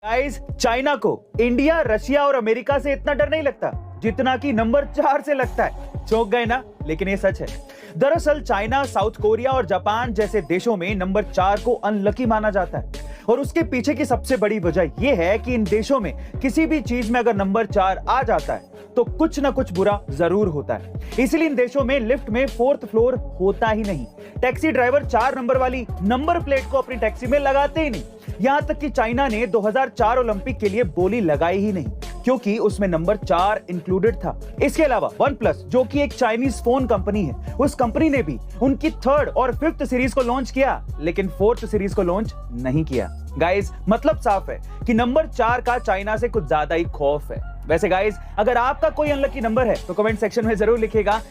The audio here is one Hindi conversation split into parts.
गाइस, चाइना को इंडिया, रशिया और अमेरिका से इतना डर नहीं लगता जितना कि नंबर 4 से लगता है। चौंक गए ना? लेकिन ये सच है। दरअसल चाइना, साउथ कोरिया और जापान जैसे देशों में नंबर 4 को अनलकी माना जाता है और उसके पीछे की सबसे बड़ी वजह यह है कि इन देशों में किसी भी चीज में अगर नंबर 4 आ जाता है तो कुछ ना कुछ बुरा जरूर होता है। इसलिए इन देशों में लिफ्ट में 4th फ्लोर होता ही नहीं। टैक्सी ड्राइवर 4 नंबर वाली नंबर प्लेट को अपनी टैक्सी में लगाते ही नहीं। यहां तक कि चाइना ने 2004 ओलंपिक के लिए बोली लगाई ही नहीं क्योंकि उसमें नंबर 4 इंक्लूडेड था। इसके अलावा OnePlus, जो कि एक चाइनीज फोन कंपनी है, उस कंपनी ने भी उनकी 3rd और 5th सीरीज को लॉन्च किया लेकिन 4th सीरीज को लॉन्च नहीं किया। गाइस, मतलब साफ है कि नंबर 4 का चाइना से कुछ ज्यादा ही खौफ है। वैसे गाइस, अगर आपका कोई अनलकी नंबर है तो कमेंट सेक्शन में जरूर लिखिएगा।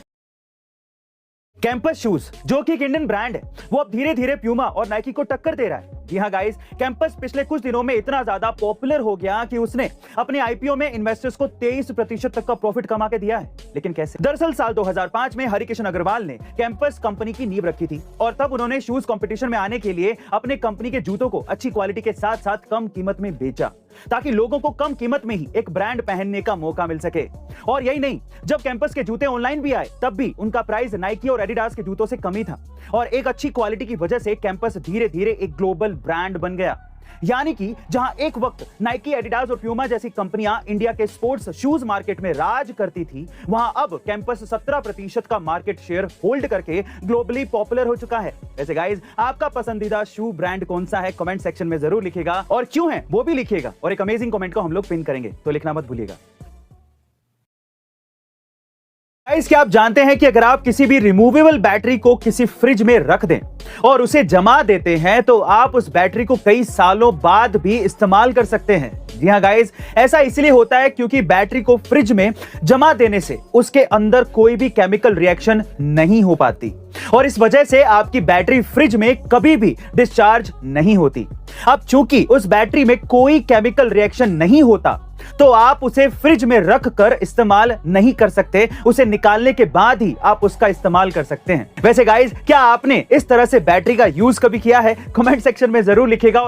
कैंपस शूज, जो कि एक इंडियन ब्रांड है, वो अब धीरे धीरे प्यूमा और नाइकी को टक्कर दे रहा है। जी हाँ गाइस, कैंपस पिछले कुछ दिनों में इतना ज्यादा पॉपुलर हो गया कि उसने अपने आईपीओ में इन्वेस्टर्स को 23% तक का प्रॉफिट कमा के दिया है। लेकिन कैसे? दरअसल साल 2005 में हरिकिशन अग्रवाल ने कैंपस कंपनी की नींव रखी थी और तब उन्होंने शूज कंपटीशन में आने के लिए अपने कंपनी के जूतों को अच्छी क्वालिटी के साथ साथ कम कीमत में बेचा ताकि लोगों को कम कीमत में ही एक ब्रांड पहनने का मौका मिल सके। और यही नहीं, जब कैंपस के जूते ऑनलाइन भी आए तब भी उनका प्राइस नाइकी और एडिडास के जूतों से कम ही था और एक अच्छी क्वालिटी की वजह से कैंपस धीरे धीरे एक ग्लोबल ब्रांड बन गया। यानी कि जहां एक वक्त नाइकी, एडिडास और प्यूमा जैसी कंपनियां इंडिया के स्पोर्ट्स शूज मार्केट में राज करती थी, वहां अब कैंपस 17% का मार्केट शेयर होल्ड करके ग्लोबली पॉपुलर हो चुका है। वैसे गाइस, आपका पसंदीदा शू ब्रांड कौन सा है? कमेंट सेक्शन में जरूर लिखिएगा और क्यों है वो भी लिखिएगा और एक अमेजिंग कमेंट को हम लोग पिन करेंगे, तो लिखना मत भूलिएगा। गाइस, क्या आप जानते हैं कि अगर आप किसी भी रिमूवेबल बैटरी को किसी फ्रिज में रख दें और उसे जमा देते हैं तो आप उस बैटरी को कई सालों बाद भी इस्तेमाल कर सकते हैं। जी हां गाइस, ऐसा इसलिए होता है क्योंकि बैटरी को फ्रिज में जमा देने से उसके अंदर कोई भी केमिकल रिएक्शन नहीं हो पाती और इस वजह से आपकी बैटरी फ्रिज में कभी भी डिस्चार्ज नहीं होती। अब चूंकि उस बैटरी में कोई केमिकल रिएक्शन नहीं होता तो आप उसे फ्रिज में रख कर इस्तेमाल नहीं कर सकते, उसे निकालने के बाद ही आप उसका इस्तेमाल कर सकते हैं। वैसे गाइस, क्या आपने इस तरह से बैटरी का यूज कभी किया है? कमेंट सेक्शन में जरूर लिखिएगा।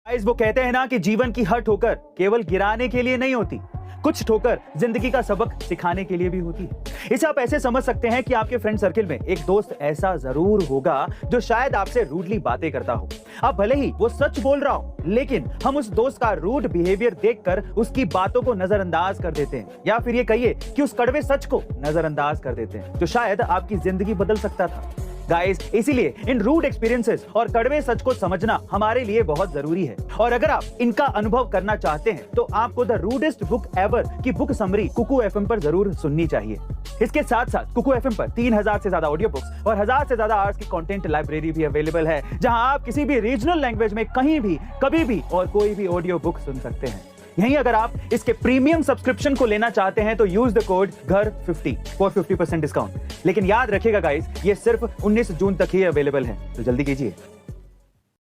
गाइस, वो कहते हैं ना कि जीवन की हर ठोकर केवल गिराने के लिए नहीं होती, कुछ ठोकर जिंदगी का सबक सिखाने के लिए भी होती है। इसे आप ऐसे समझ सकते हैं कि आपके फ्रेंड सर्किल में एक दोस्त ऐसा जरूर होगा जो शायद आपसे रूडली बातें करता हो। अब भले ही वो सच बोल रहा हो, लेकिन हम उस दोस्त का रूड बिहेवियर देखकर उसकी बातों को नजरअंदाज कर देते हैं, या फिर ये कहिए कि उस कड़वे सच को नजरअंदाज कर देते हैं जो शायद आपकी जिंदगी बदल सकता था। गाइस, इसीलिए इन रूड एक्सपीरियंसेस और कड़वे सच को समझना हमारे लिए बहुत जरूरी है। और अगर आप इनका अनुभव करना चाहते हैं तो आपको द रूडेस्ट बुक एवर की बुक समरी कुकू एफएम पर जरूर सुननी चाहिए। इसके साथ साथ कुकू एफएम पर 3000 से ज्यादा ऑडियो बुक्स और 1000 से ज्यादा आवर्स की कंटेंट लाइब्रेरी भी अवेलेबल है, जहां आप किसी भी रीजनल लैंग्वेज में कहीं भी, कभी भी और कोई भी ऑडियो बुक सुन सकते हैं। यहीं अगर आप इसके प्रीमियम सब्सक्रिप्शन को लेना चाहते हैं तो यूज द कोड घर50 फॉर 50% डिस्काउंट। लेकिन याद रखिएगा गाइस, ये सिर्फ 19 जून तक ही अवेलेबल है, तो जल्दी कीजिए।